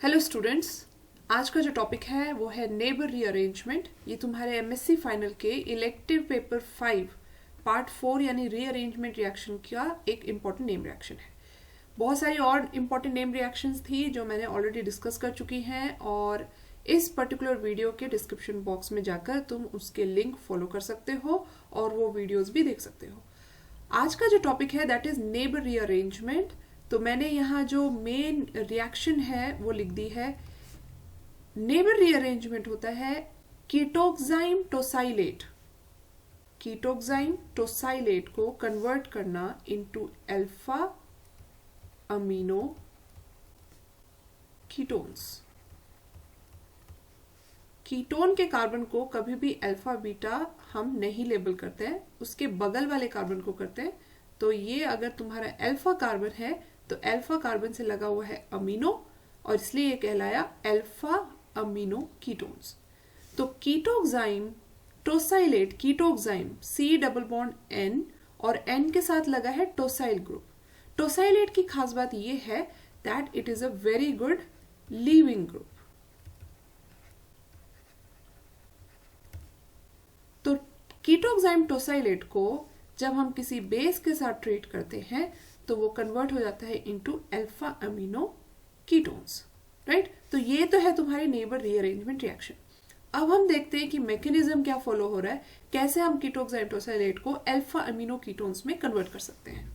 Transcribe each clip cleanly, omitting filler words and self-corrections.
Hello students, आज का जो टॉपिक है वो है नेबर रीअरेंजमेंट। ये तुम्हारे एमएससी फाइनल के इलेक्टिव पेपर 5 पार्ट 4 यानी रीअरेंजमेंट रिएक्शन का एक इम्पॉर्टेंट नेम रिएक्शन है। बहुत सारी और इम्पॉर्टेंट नेम रिएक्शंस थी जो मैंने ऑलरेडी डिस्कस कर चुकी हैं और इस पर्टिकुलर वीडियो के डिस्क्रिप्शन बॉक्स में जाकर तुम उसके लिंक फॉलो कर सकते हो और वो वीडियोस भी देख सकते हो। आज का जो टॉपिक है दैट इज नेबर रीअरेंजमेंट। तो मैंने यहाँ जो मेन रिएक्शन है वो लिख दी है। नेबर रीअरेंजमेंट होता है कीटोक्साइम टोसाइलेट। कीटोक्साइम टोसाइलेट को कन्वर्ट करना into alpha amino ketones. Ketone के कार्बन को कभी भी अल्फा बीटा हम नहीं लेबल करते हैं, उसके बगल वाले कार्बन को करते हैं। तो ये अगर तुम्हारा अल्फा कार्बन है तो अल्फा कार्बन से लगा हुआ है अमीनो और इसलिए ये कहलाया अल्फा अमीनो कीटोन्स। तो कीटोक्साइम tosylate, कीटोक्साइम C double bond N और N के साथ लगा है टोसाइल ग्रुप। टोसाइलेट की खास बात ये है that it is a very good leaving group. तो कीटोक्साइम टोसाइलेट को जब हम किसी बेस के साथ ट्रीट करते हैं तो वो कन्वर्ट हो जाता है into alpha amino ketones, right. तो ये तो है तुम्हारी नेबर रीअरेंजमेंट रिएक्शन। अब हम देखते हैं कि मैकेनिज्म क्या फॉलो हो रहा है, कैसे हम कीटोक्साइम टोसाइलेट को अल्फा अमीनो कीटोन्स में कन्वर्ट कर सकते हैं।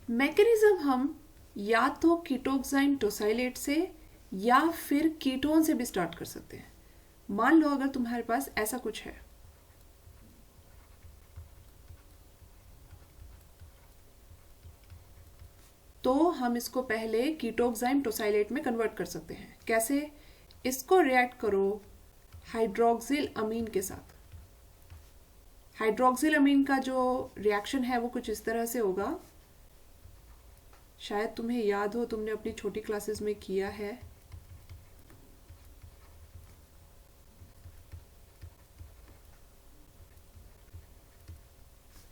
मैकेनिज्म हम या तो कीटोक्साइम टोसाइलेट से या फिर कीटोन से भी स्टार्ट कर सकते हैं। मान लो अगर तुम्हारे पास ऐसा कुछ है, तो हम इसको पहले कीटोक्साइम टोसाइलेट में कन्वर्ट कर सकते हैं। कैसे? इसको रिएक्ट करो हाइड्रोक्सिल अमीन के साथ। हाइड्रोक्सिल अमीन का जो रिएक्शन है वो कुछ इस तरह से होगा, शायद तुम्हें याद हो, तुमने अपनी छोटी क्लासेस में किया है।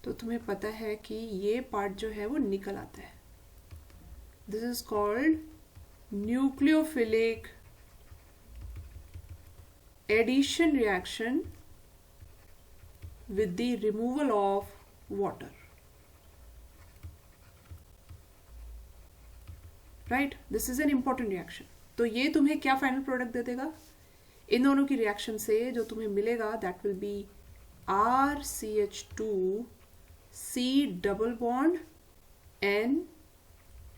तो तुम्हें पता है कि ये पार्ट जो है वो निकल आता है। This is called nucleophilic addition reaction with the removal of water. Right? This is an important reaction. तो ये तुम्हें क्या फाइनल प्रोडक्ट दे देगा? इन दोनों की रिएक्शन से जो तुम्हें मिलेगा that will be RCH2 C double bond N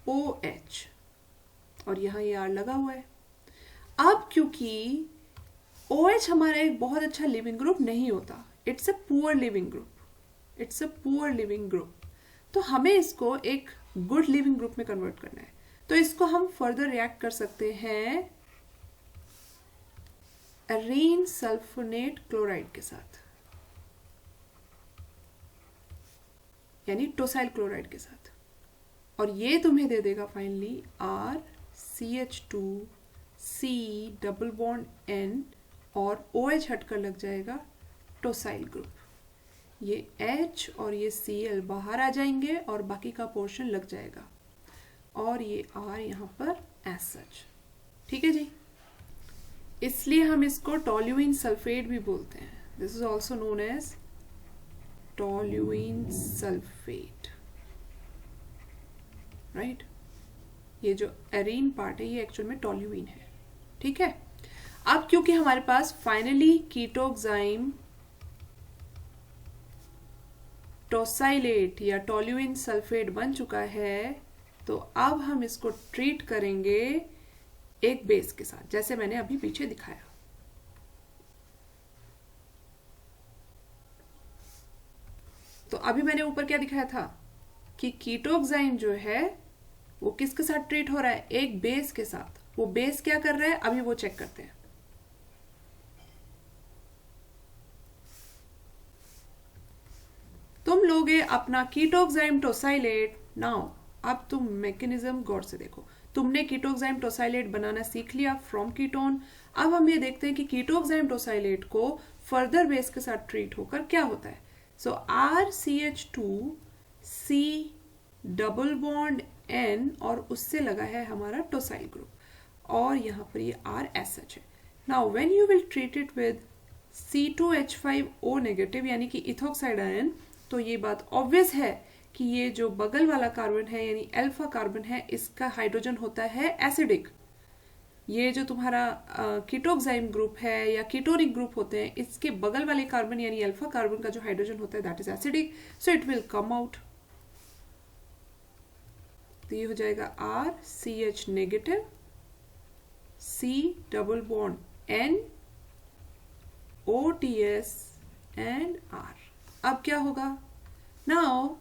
OH और यहाँ ये R लगा हुआ है। अब क्योंकि OH हमारा एक बहुत अच्छा लिविंग ग्रुप नहीं होता, it's a poor leaving group, it's a poor leaving group, तो हमें इसको एक गुड लिविंग ग्रुप में कन्वर्ट करना है। तो इसको हम फर्दर रिएक्ट कर सकते हैं एरीन सल्फोनेट क्लोराइड के साथ, यानी टोसाइल क्लोराइड के साथ, और ये तुम्हें दे देगा finally RCH2 C double bond N और OH हटकर लग जाएगा टोसाइल ग्रुप। ये H और ये Cl बाहर आ जाएंगे और बाकी का पोर्शन लग जाएगा और ये R यहाँ पर एज सच। ठीक है जी, इसलिए हम इसको टोल्यूइन सल्फेट भी बोलते हैं। This is also known as toluene sulphate, right. ये जो एरीन पार्ट है ये एक्चुअल में टोल्यूइन है। ठीक है, अब क्योंकि हमारे पास फाइनली कीटोक्साइम टोसाइलेट या टोल्यूइन सल्फेट बन चुका है, तो अब हम इसको ट्रीट करेंगे एक बेस के साथ, जैसे मैंने अभी पीछे दिखाया। तो अभी मैंने ऊपर क्या दिखाया था कि कीटोक्साइम जो है वो किसके साथ ट्रीट हो रहा है, एक बेस के साथ। वो बेस क्या कर रहा है अभी वो चेक करते हैं। तुम लोगे अपना कीटोक्साइम टोसाइलेट। नाउ अब तुम मैकेनिज्म गौर से देखो। तुमने कीटोक्साइम टोसाइलेट बनाना सीख लिया फ्रॉम कीटोन। अब हम ये देखते हैं कि कीटोक्साइम टोसाइलेट को फर्दर बेस के साथ ट्रीट होकर क्या होता है। सो RCH2 C double bond N और उससे लगा है हमारा टोसाइल ग्रुप, और यहाँ पर ये R एज सच है। Now when you will treat it with C2H5O negative यानी कि इथोक्साइड आयन, तो ये बात ऑब्वियस है कि ये जो बगल वाला कार्बन है यानी अल्फा कार्बन है, इसका हाइड्रोजन होता है एसिडिक। ये जो तुम्हारा कीटोक्साइम ग्रुप है या कीटोनिक ग्रुप होते हैं, इसके बगल वाले कार्बन यानी अल्फा कार्बन का जो हाइड्रोजन होता है that is acidic, so it will come out. तो ये हो जाएगा RCH negative, C double bond N OTS and R। अब क्या होगा? Now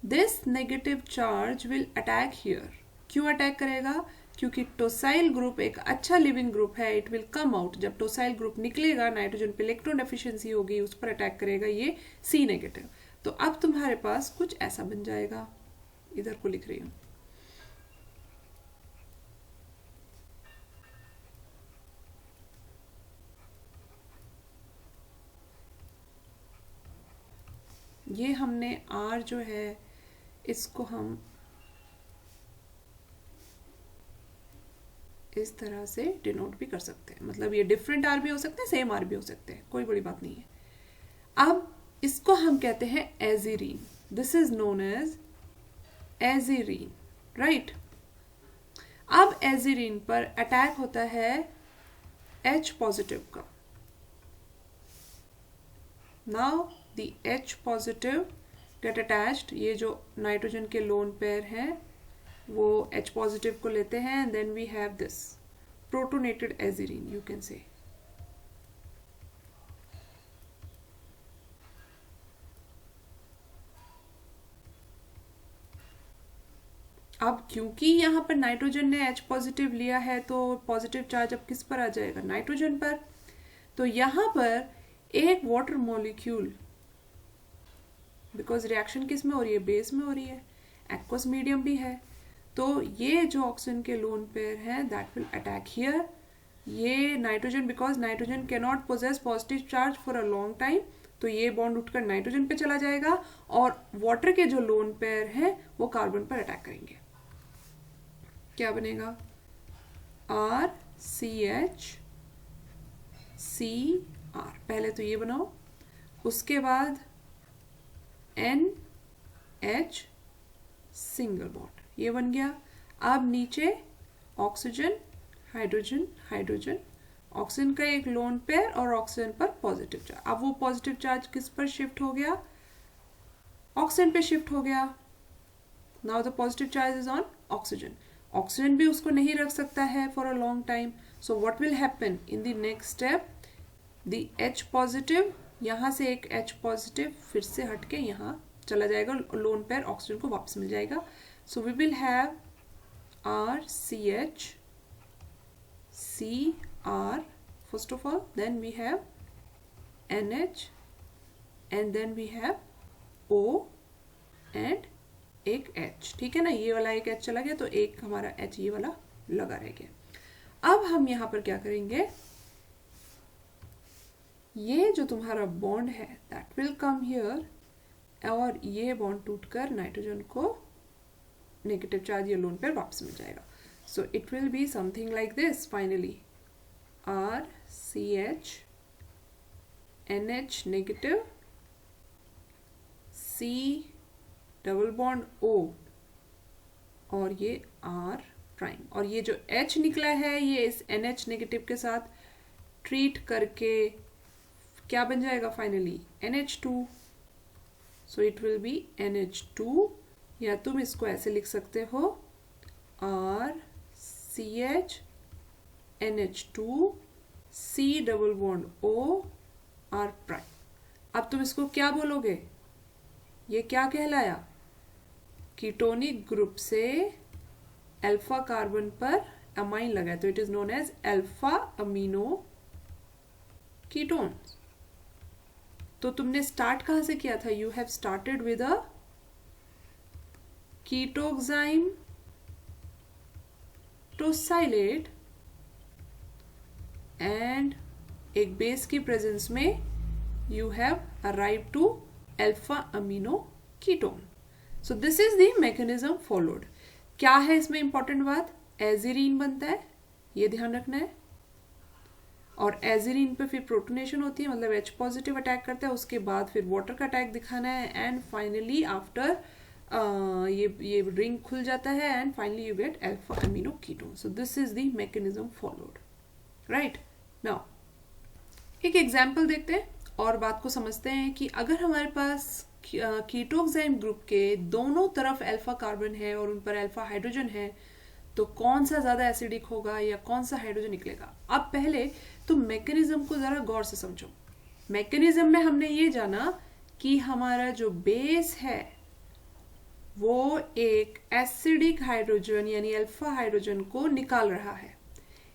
this negative charge will attack here. क्यों अटैक करेगा? क्योंकि टोसाइल ग्रुप एक अच्छा लिविंग ग्रुप है, इट विल कम आउट। जब टोसाइल ग्रुप निकलेगा, नाइट्रोजन पे इलेक्ट्रॉन डेफिशिएंसी होगी, उस पर अटैक करेगा ये C नेगेटिव। तो अब तुम्हारे पास कुछ ऐसा बन जाएगा, इधर को लिख रही हूं। ये हमने R जो है इसको हम इस तरह से डिनोट भी कर सकते हैं, मतलब ये डिफरेंट R भी हो सकते हैं, सेम R भी हो सकते हैं, कोई बड़ी बात नहीं है। अब इसको हम कहते हैं azirine. This is known as azirine, right. अब एजीरीन पर अटैक होता है H पॉजिटिव का। Now the H positive get attached, ये जो नाइट्रोजन के लोन पेयर हैं वो H पॉजिटिव को लेते हैं, and then we have this protonated azirine, you can say. अब क्योंकि यहाँ पर नाइट्रोजन ने H पॉजिटिव लिया है, तो पॉजिटिव चार्ज अब किस पर आ जाएगा? नाइट्रोजन पर। तो यहाँ पर एक वाटर मॉलिक्यूल, बिकॉज रिएक्शन किस में हो रही है? बेस में हो रही है, एक्वस मीडियम भी है, तो ये जो ऑक्सीजन के लोन पेयर है दैट विल अटैक हियर। ये nitrogen, because nitrogen can not possess positive charge for a long time, तो ये बॉन्ड उठकर नाइट्रोजन पे चला जाएगा और वाटर के जो लोन पेयर हैं वो कार्बन पर अटैक करेंगे। क्या बनेगा? RCH CR। पहले तो ये बनाओ, उसके बाद NH सिंगल बॉन्ड, ये बन गया। अब नीचे ऑक्सीजन हाइड्रोजन हाइड्रोजन, ऑक्सीजन का एक लोन पेयर और ऑक्सीजन पर पॉजिटिव चार्ज। अब वो पॉजिटिव चार्ज किस पर शिफ्ट हो गया? ऑक्सीजन पे शिफ्ट हो गया। Now the positive charge is on oxygen. Oxygen भी उसको नहीं रख सकता है for a long time, so what will happen in the next step? The H positive, यहाँ से एक H पॉजिटिव फिर से हटके यहाँ चला जाएगा, लोन पेयर ऑक्सीजन को वापस मिल जाएगा। So we will have RCH CR first of all, then we have NH and then we have O and एक H। ठीक है ना, ये वाला एक H चला गया तो एक हमारा H ये वाला लगा रह गया। अब हम यहाँ पर क्या करेंगे? ये जो तुम्हारा बॉन्ड है दैट विल कम हियर, और ये बॉन्ड टूटकर नाइट्रोजन को नेगेटिव चार्ज या लोन पेयर वापस मिल जाएगा। So it will be something like this finally, RCH NH negative C double bond O और ये R प्राइम, और ये जो H निकला है ये इस NH नेगेटिव के साथ ट्रीट करके क्या बन जाएगा finally? NH2। So it will be NH2, या तुम इसको ऐसे लिख सकते हो RCH NH2 C double bond O R prime. अब तुम इसको क्या बोलोगे? ये क्या कहलाया? कीटोनिक ग्रुप से अल्फा कार्बन पर अमाइन लगा है, तो it is known as alpha amino ketones. तो तुमने स्टार्ट कहां से किया था? You have started with a ketoxime tosylate and एक बेस की प्रेजेंस में you have arrived to alpha amino ketone. So this is the mechanism followed. क्या है इसमें इंपॉर्टेंट बात? एजीरीन बनता है, ये ध्यान रखना है। और एजिरीन पे फिर प्रोटोनेशन होती है, मतलब H पॉजिटिव अटैक करता है, उसके बाद फिर वाटर का अटैक दिखाना है, एंड फाइनली आफ्टर ये रिंग खुल जाता है and finally you get alpha amino ketone. So this is the mechanism followed, right. Now एक एग्जांपल देखते हैं और बात को समझते हैं कि अगर हमारे पास कीटोक्साइम ग्रुप के दोनों तरफ अल्फा कार्बन है और उन पर अल्फा हाइड्रोजन है, तो कौन सा ज्यादा एसिडिक होगा या कौन सा हाइड्रोजन निकलेगा। अब पहले तो मैकेनिज्म को जरा गौर से समझो। मैकेनिज्म में हमने ये जाना कि हमारा जो बेस है वो एक एसिडिक हाइड्रोजन यानी अल्फा हाइड्रोजन को निकाल रहा है।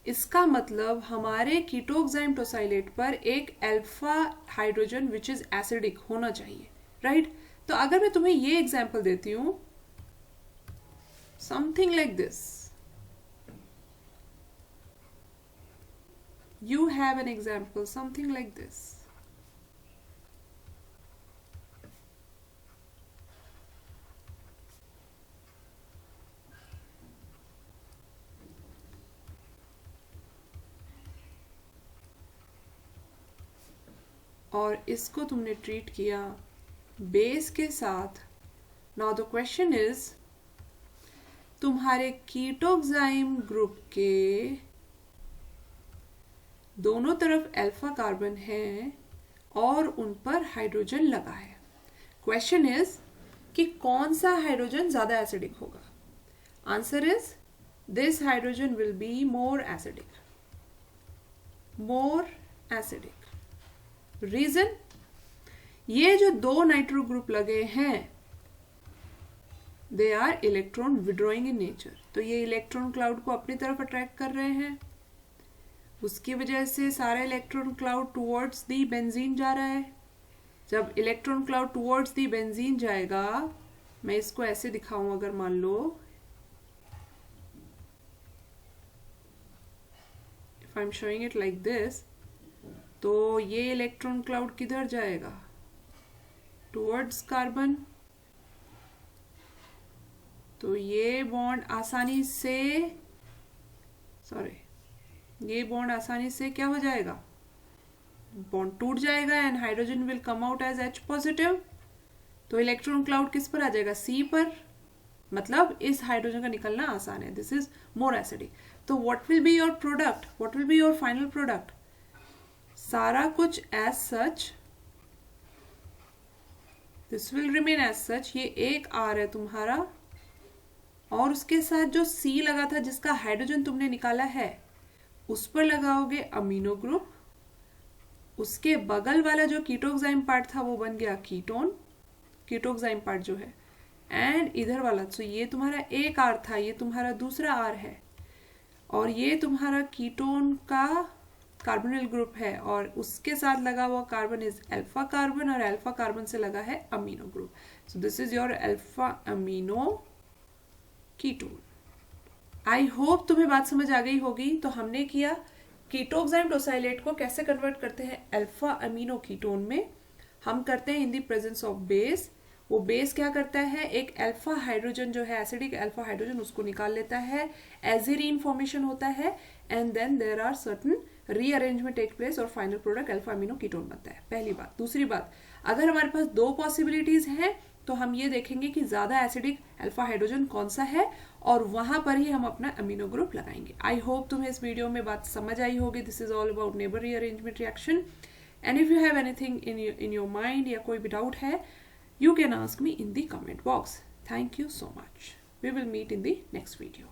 इसका मतलब हमारे कीटोक्साइम टोसाइलेट पर एक alpha hydrogen which is acidic होना चाहिए, राइट। तो अगर मैं तुम्हें ये एग्जांपल देती हूं, something like this, you have an example something like this. और इसको तुमने ट्रीट किया बेस के साथ। नाउ द क्वेश्चन इज, तुम्हारे कीटोक्साइम ग्रुप के दोनों तरफ अल्फा कार्बन है और उन पर हाइड्रोजन लगा है। क्वेश्चन इज कि कौन सा हाइड्रोजन ज्यादा एसिडिक होगा। Answer is this hydrogen will be more acidic, more acidic. Reason, ये जो दो नाइट्रो ग्रुप लगे हैं they are electron withdrawing in nature, तो ये इलेक्ट्रॉन क्लाउड को अपनी तरफ अट्रैक्ट कर रहे हैं, उसकी वजह से सारा electron cloud towards the benzene जा रहा है। जब electron cloud towards the benzene जाएगा, मैं इसको ऐसे दिखाऊं, अगर मान लो if I am showing it like this, तो ये इलेक्ट्रॉन क्लाउड किधर जाएगा, टुवर्ड्स कार्बन। तो ये बॉन्ड आसानी से, ये बॉन्ड आसानी से क्या हो जाएगा, बॉन्ड टूट जाएगा and hydrogen will come out as H positive. तो इलेक्ट्रॉन क्लाउड किस पर आ जाएगा, C पर, मतलब इस हाइड्रोजन का निकलना आसान है। This is more acidic. तो what will be your product, what will be your final product, सारा कुछ as such, this will remain as such. ये एक R है तुम्हारा और उसके साथ जो C लगा था जिसका हाइड्रोजन तुमने निकाला है उस पर लगाओगे अमीनो ग्रुप, उसके बगल वाला जो कीटोक्साइम पार्ट था वो बन गया कीटोन, कीटोक्साइम पार्ट जो है, एंड इधर वाला, तो ये तुम्हारा एक R था, ये तुम्हारा दूसरा R है, और ये तुम्हारा कीटोन का कार्बोनिल ग्रुप है और उसके साथ लगा हुआ कार्बन इज अल्फा कार्बन और अल्फा कार्बन से लगा है amino group. So this is your alpha amino ketone. I hope तुम्हें बात समझ आ गई होगी। तो हमने किया कीटोक्साइम टोसाइलेट को कैसे कन्वर्ट करते हैं अल्फा अमीनो कीटोन में, हम करते हैं in the presence of base. वो बेस क्या करता है, एक अल्फा हाइड्रोजन जो है एसिडिक अल्फा हाइड्रोजन उसको निकाल लेता है, एजिरीन फॉर्मेशन होता है and then there are certain rearrangement take place और final product alpha amino ketone बनता है। पहली बात। दूसरी बात, अगर हमारे पास दो पॉसिबिलिटीज हैं तो हम ये देखेंगे कि ज्यादा एसिडिक अल्फा हाइड्रोजन कौन सा है और वहां पर ही हम अपना अमीनो ग्रुप लगाएंगे। आई होप तुम्हें इस वीडियो में बात समझ आई होगी। This is all about neighbour rearrangement reaction and if you have anything in your mind या कोई भी डाउट है, you can ask me in the comment box. Thank you so much. We will meet in the next video.